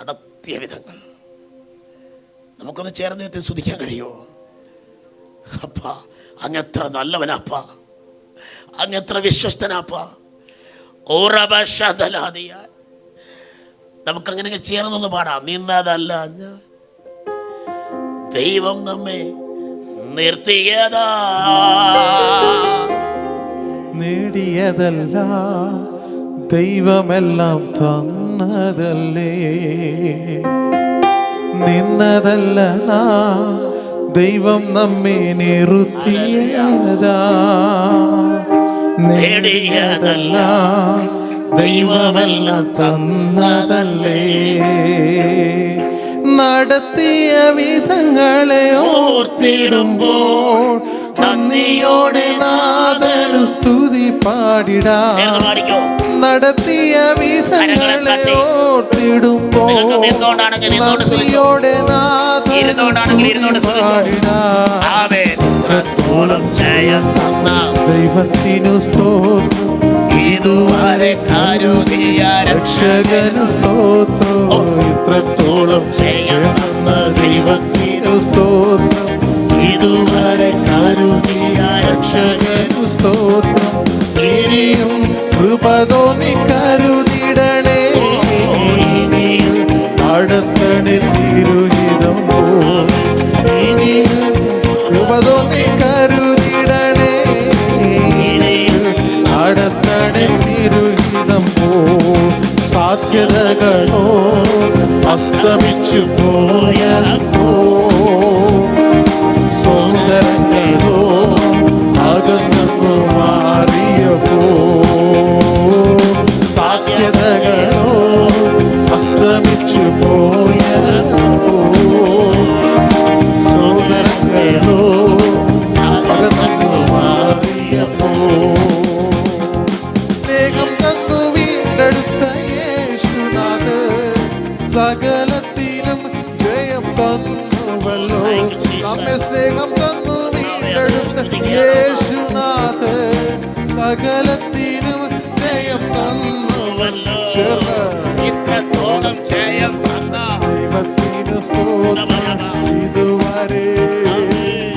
നടത്തിയ വിധങ്ങൾ നമുക്കൊന്ന് ചേർന്ന് സ്തുതിക്കാൻ കഴിയുമോ? അപ്പ അങ്ങെത്ര നല്ലവനാപ്പ, അങ്ങെത്ര വിശ്വസ്തനാപ്പ. നമുക്കങ്ങനെ ചേർന്നൊന്ന് പാടാം. നിന്നതല്ല ഞാൻ, ദൈവം നമ്മെ നിർത്തിയതാ. നേടിയതല്ല, ദൈവമെല്ലാം തന്നതല്ലേ. നിന്നതല്ല നാം, ദൈവം നമ്മെ നിർത്തിയതാ. നേടിയതല്ല, ദൈവമെല്ലാം തന്നതല്ലേ. നടത്തിയ വിധങ്ങളെ ഓർത്തിടുമ്പോൾ നന്ദിയോടെ നാദനു സ്തുതി പാടിടാം. നടത്തിയ വിധങ്ങളെ ഓർത്തിടുമ്പോൾ നന്ദിയോടെ നാദനു പാടിടാം. ദൈവത്തിനു സ്തോത്രം, ഇതുവരെ കരുതിയ രക്ഷകനു സ്തോത്രം. ഇത്രത്തോളം ചെയ്യുന്ന ദൈവത്തിനു സ്തോത്രം, ഇതുവരെ കരുതിയ രക്ഷകനു സ്തോത്രം. ഇനിയും കൃപ തോന്നി കരുതിടണേ, ഇനിയും അടുത്തണി തിരുഹിതം പോ. ഇനിയും കൃപ തോന്നി കരുതിടണേ, അടുത്തണി തിരുഹിതം പോ. സാധ്യതകളോ അസ്തമിച്ചു പോയപ്പോ, സൗന്ദര്യങ്ങളോ അകന്നു മാറിയപ്പോ. സാധ്യതകളോ അസ്തമിച്ചു പോയപ്പോ, സൗന്ദര്യങ്ങളോ അകന്നു മാറിയപ്പോ. സ്നേഹം തന്നു വീണ്ടെടുത്ത യേശുനാഥൻ സകലത്തിലും ജയം തന്നുവല്ലോ. നമ്മെ സ്നേഹം തന്നു വീണ്ടെടുത്ത യേശുനാഥൻ സകലത്തിലും ജയം തന്നുവല്ലോ. ഇത്രത്തോളം ജയം തന്ന ദൈവത്തിനു സ്തോത്രം, ഇതുവരെ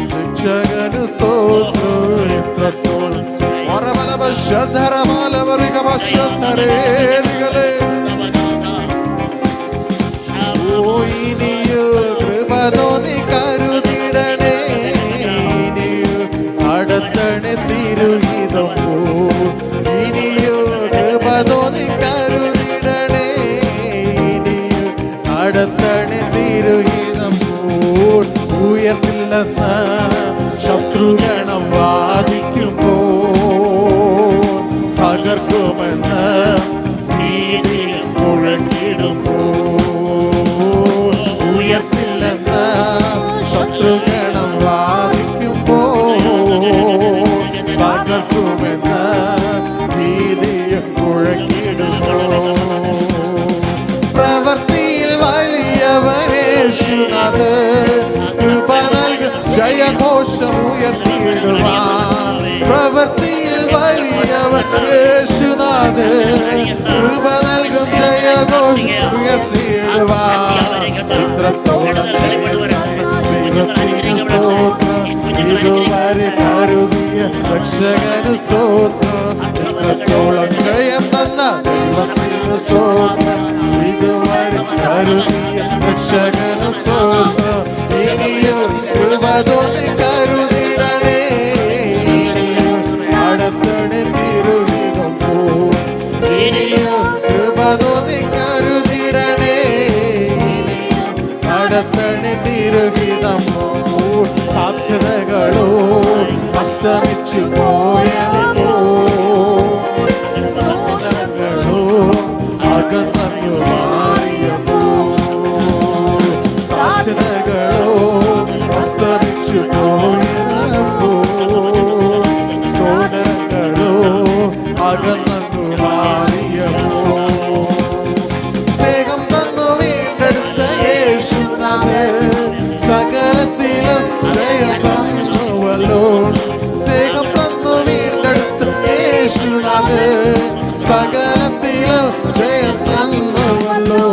രക്ഷകനു സ്തോത്രം. ഇത്രത്തോളം ഇനിയോ കൃപ തോന്നി കരുതിടണേ, ഇനിയോ അടുത്തണി തിരുഹിതം പോ. ഇനിയോ കൃപ തോന്നി കരുതിടണേ, ഇനിയോ അടുത്തണി തിരുഹിതം പോ. ഉയർത്തില്ലെന്ന ശത്രുഗണം വാദിക്കുമ്പോ തകർക്കുമെന്ന് ഭീതി മുഴങ്ങിടുമ്പോ. ഉയർത്തില്ലെന്ന ശത്രുഗണം വാദിക്കുമ്പോ തകർക്കുമെന്ന് ഭീതി മുഴങ്ങിടുമ്പോ. പ്രവൃത്തിയിൽ വലിയവനേശുനാഥൻ, കൃപ നൽകും ജയഘോഷം ഉയർത്തിയിടുവാൻ. പ്രവൃത്തിയിൽ വലിയവൻ യേശുനാഥൻ, കൃപ നൽകും ജയഘോഷം ഉയർത്തിയിടുവാൻ. ഇത്രത്തോളം ദൈവത്തിനു സ്തോത്രം, ഇതുവരെ കരുതിയ രക്ഷകനു സ്തോത്രം. ഇത്രത്തോളം ജയം തന്ന ദൈവത്തിനു സ്തോത്രം, ഇതുവരെ കരുതിയ രക്ഷകനു സ്തോത്രം. ഇനിയോ കൃപ തോന്നി കരുതിടണേ, അടുത്തണി തിരുഹിതം പോ. ഇനിയോ കൃപ തോന്നി കരുതിടണേ, അടുത്തണി തിരുഹിതം പോ. സാധ്യതകളോ അസ്തമിച്ചു പോയപ്പോ, സാധ്യതകളോ അകന്നു മാറിയപ്പോ. സാധ്യതകളോ അസ്തമിച്ചു പോയപ്പോ, സോദരങ്ങളോ അകന്നു മാറിയപ്പോ. സ്നേഹം തന്നു വീണ്ടെടുത്ത യേശുനാഥൻ സകലത്തിലും ജയം തന്നുവല്ലോ. സ്നേഹം തന്നു വീണ്ടെടുത്ത യേശുനാഥൻ സകലത്തിലും ജയം തന്നുവല്ലോ.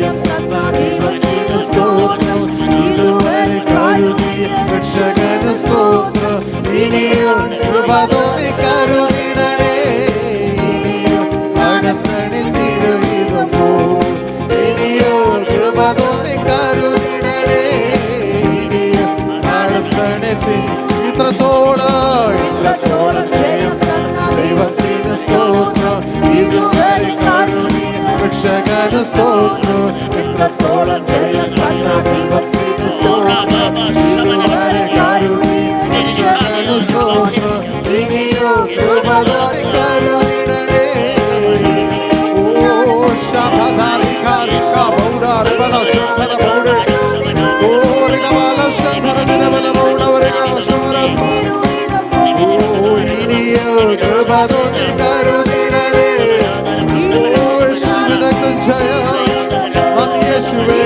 ജയം തന്ന ദൈവത്തിന് സ്തോത്രം. ഇതുവരെ കരുതിയ രക്ഷകന് സ്തോത്രം. ഇനിയും കൃപ തോന്നി കരുതിടണേ. ഇനിയും നടത്തണി തിരുഹിതം പോൽ. ഇനിയും കൃപ തോന്നി കരുതിടണേ. ഇനിയും നടത്തണി ഇത്രത്തോളം ജയം തന്ന ദൈവത്തിന് സ്തോത്രം. ഇതുവരെ കരുതിയ രക്ഷകന് സ്തോത്രം. ഇത്രത്തോളം ജയം തന്ന ദൈവത്തിന് സ്തോത്രം. ഇതുവരെ കരുതിയ രക്ഷകന് സ്തോത്രം. ഇനിയും കൃപ തോന്നി കരുതിടണേ. ഓ ശബദാരികാരിക ബൗഡാരിബല ശന്ധര ബൗഡേ. ഓ റിഗബല ശന്ധര ദിനബല ബൗഡവരിക ശമര. കൃപ തോന്നി കരുതിടണേ. യേശുവിന്റെ ജയം യേശുവേ.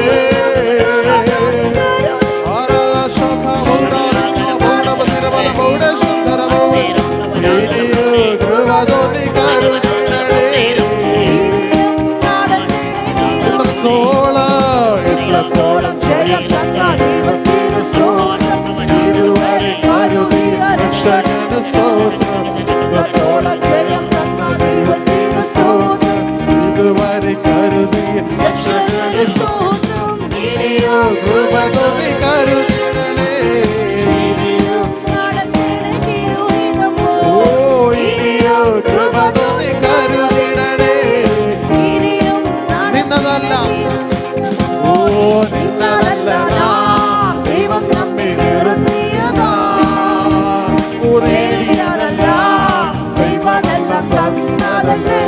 കൃപ തോന്നി കരുതിടണേ. എത്രത്തോളം ജയം തന്ന ദൈവത്തിന് സ്തോത്രം. ഇതുവരെ കരുതിയ രക്ഷകന് സ്തോത്രം. ഇത്രത്തോളം ജയം തന്ന ദൈവത്തിന് സ്തോത്രം. ഇതുവരെ കരുതിയ രക്ഷകന് സ്തോത്രം. ഇനിയും കൃപ തോന്നി കരുതിടണേ. ഇനിയും ഓ ഇനിയും കൃപ തോന്നി കരുതിടണേ. നിന്നതല്ല ഓ നിന്നതല്ല ദൈവം നമ്മെ നിർത്തിയതാ. ഉറേടിയതല്ല ദൈവമെല്ലാം തന്നതല്ലേ.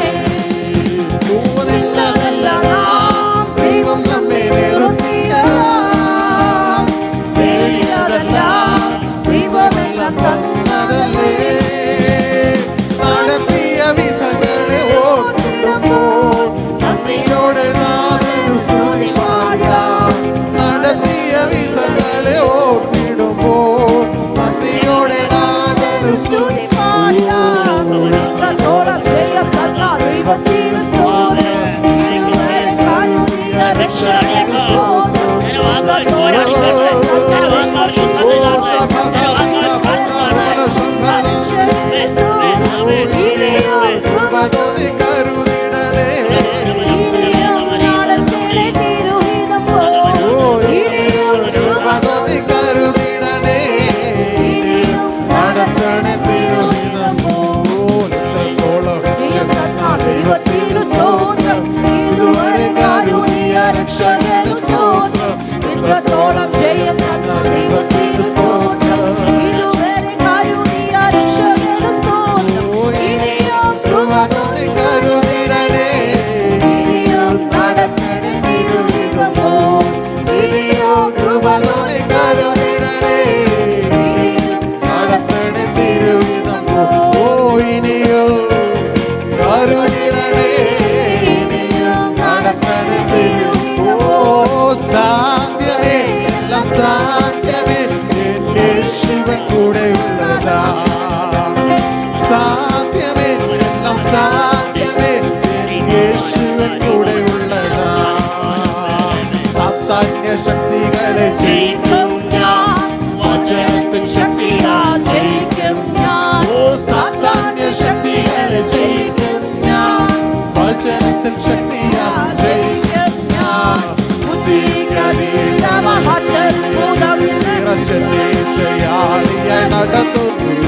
നിന്നതല്ല ദൈവം നമ്മെ നിർത്തിയതാ. ഉറേടിയതല്ല ദൈവമെല്ലാം തന്നതല്ലേ. നടത്തിയ വിധങ്ങളെ ഓർത്തിടുമ്പോൾ നന്ദിയോടെ നാമം സ്തുതി പാടാം. നടത്തിയ വിധങ്ങളെ ഓർത്തിടുമ്പോൾ നന്ദിയോടെ നാമം സ്തുതി പാടാം. ഇത്രത്തോളം ജയം തന്ന ദൈവത്തിന് സ്തോത്രം. ഇതുവരെ കരുതിയ രക്ഷകന് സ്തോത്രം. കൃപ തോന്നി കരുതിടണേ. കൃപ തോന്നി കരുതിടണേ. നടത്തണേ തിരുഹിതം പോൽ. ഇത്രത്തോളം ജയം തന്ന ദൈവത്തിന് സ്തോത്രം. ഇതുവരെ കരുതിയ രക്ഷകന് സ്തോത്രം. ഇത്രത്തോളം ജയം തന്ന ദൈവത്തിന് സ്തോത്രം. ഇതുവരെ കരുതിയ രക്ഷകന് സ്തോത്രം. ഇനിയും കൃപ തോന്നി കരുതിടണേ. ഇനിയും നടത്തണേ തിരുഹിതം പോൽ. ഇനിയും കൃപ തോന്നി കരുതിടണേ. ഇനിയും നടത്തണേ തിരുഹിതം പോൽ. ഓ ഇനിയും കരുതിടണേ. ഇനിയും നടത്തണേ തിരുഹിതം പോൽ. സാധ്യമേ എല്ലാം സാധ്യമേ യേശുവൻ കൂടെ ഉള്ളതാ. സാധ്യമേ എല്ലാം സാധ്യമേ യേശുവൻ കൂടെ ഉള്ളതാ. സാത്താന്യ ശക്തികളെ ജയിക്കും ഞാൻ. വചനത്തിൻ ശക്തിയാ ജയിക്കും ഞാൻ. ഓ സാത്താന്യ ശക്തികളെ ജയിക്കും ഞാൻ. വചനത്തിൻ ശക്തിയാ ജയിക്കും ഞാൻ. നിറച്ചെന്നെ ജയാളിയായി നടത്തുന്നു.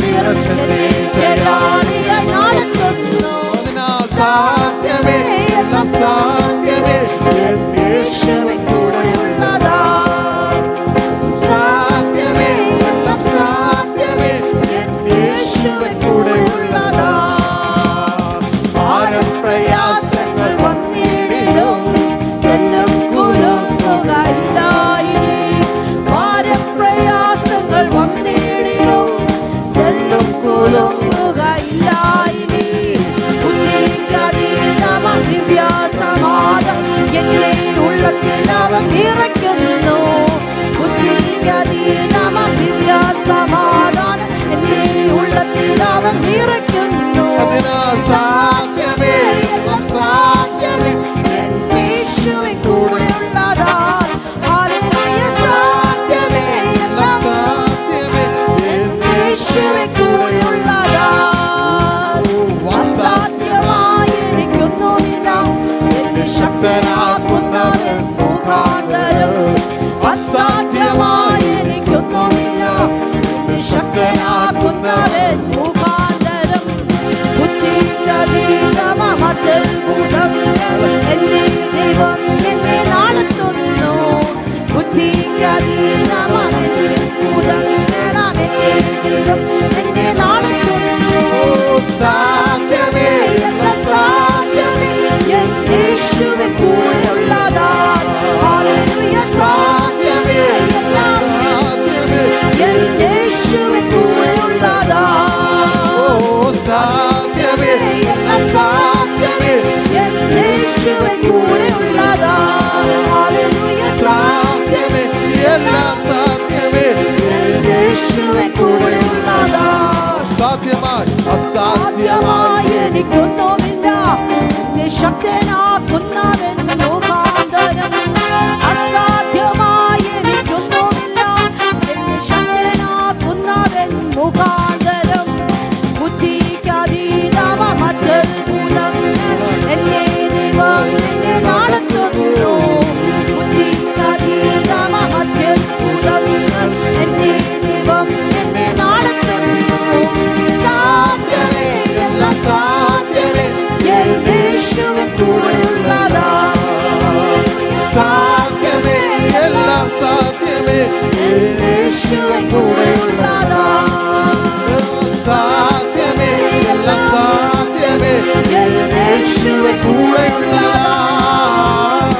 നിറച്ചെന്നെ ജയാളിയായി നടത്തുന്നു. അതിനാൽ സാധ്യമേ എല്ലാം സാധ്യമേ യേശുവിൻ കൂടെയുള്ളതാ. സാധ്യമേ എല്ലാം സാധ്യമേ യേശുവിൻ കൂടെയുള്ളതാ. ഭാരം പ്രയാസങ്ങൾ വന്നിടിലും എല്ലാം കുലുങ്ങുകയില്ലായി. ഭാരം പ്രയാസങ്ങൾ വന്നിടിലും എല്ലാം കുലുങ്ങുകയില്ലായി. ദിവ്യാസമാനം എന്നെ ഉള്ളത്തിൽ ശക്തനാക്കുന്നവൻ മുഖാന്തരം അസാധ്യമായി എനിക്കൊന്നുമില്ല. എന്നെ ശക്തനാക്കുന്നവൻ മുഖാന്തരം ബുദ്ധിക്കതീതമത്യത്ഭുതങ്ങൾ എന്റെ ദൈവം എന്നെ നടത്തുന്നു. ബുദ്ധിക്കതീതമത്യത്ഭുതങ്ങൾ എന്റെ ദൈവം എന്നെ നടത്തുന്നു. സാധ്യമേ എല്ലാം സാധ്യമേ എൻ യേശുവിൻ കൂടെയുള്ളതാൽ. ഹല്ലേലൂയ. സാധ്യമേ എല്ലാം സാധ്യമേ എൻ യേശുവിൻ കൂടെയുള്ളതാൽ. സാധ്യമേ എല്ലാം സാധ്യമേ എൻ യേശുവിൻ കൂടെയുള്ളതാൽ. ഹല്ലേലൂയ. സാധ്യമേ എല്ലാം സാധ്യമേ എൻ യേശുവിൻ കൂടെയുള്ളതാൽ. അസാധ്യമായി എനിക്കൊന്നുമില്ല. എന്നെ ശക്തനാക്കുന്നവൻ മുഖാന്തരം അസാധ്യമായി എനിക്കൊന്നുമില്ല. എന്നെ ശക്തനാക്കുന്നവൻ മുഖാന്തരം ബുദ്ധിക്കതീതമത്യത്ഭുതങ്ങൾ എന്നെ ദൈവം എന്നെ നടത്തുന്നു. ബുദ്ധിക്കതീതമത്യത്ഭുതങ്ങൾ എന്നെ ദൈവം എന്നെ നടത്തുന്നു. സാധ്യമേ എല്ലാം സാധ്യമേ എൻ യേശുവിൻ കൂടെയുള്ളതാൽ. സാധ്യമേ എല്ലാം സാധ്യമേ എൻ യേശുവിൻ കൂടെയുള്ളതാൽ. സാധ്യമേ എല്ലാം സാധ്യമേ എൻ യേശുവിൻ കൂടെയുള്ളതാൽ.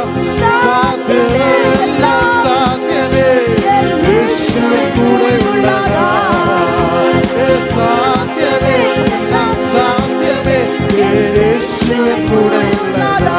സാധ്യമേ എല്ലാം സാധ്യമേ എൻ യേശുവിൻ കൂടെയുള്ളതാൽ. സാധ്യമേ എല്ലാം സാധ്യമേ എൻ യേശുവിൻ കൂടെയുള്ളതാൽ.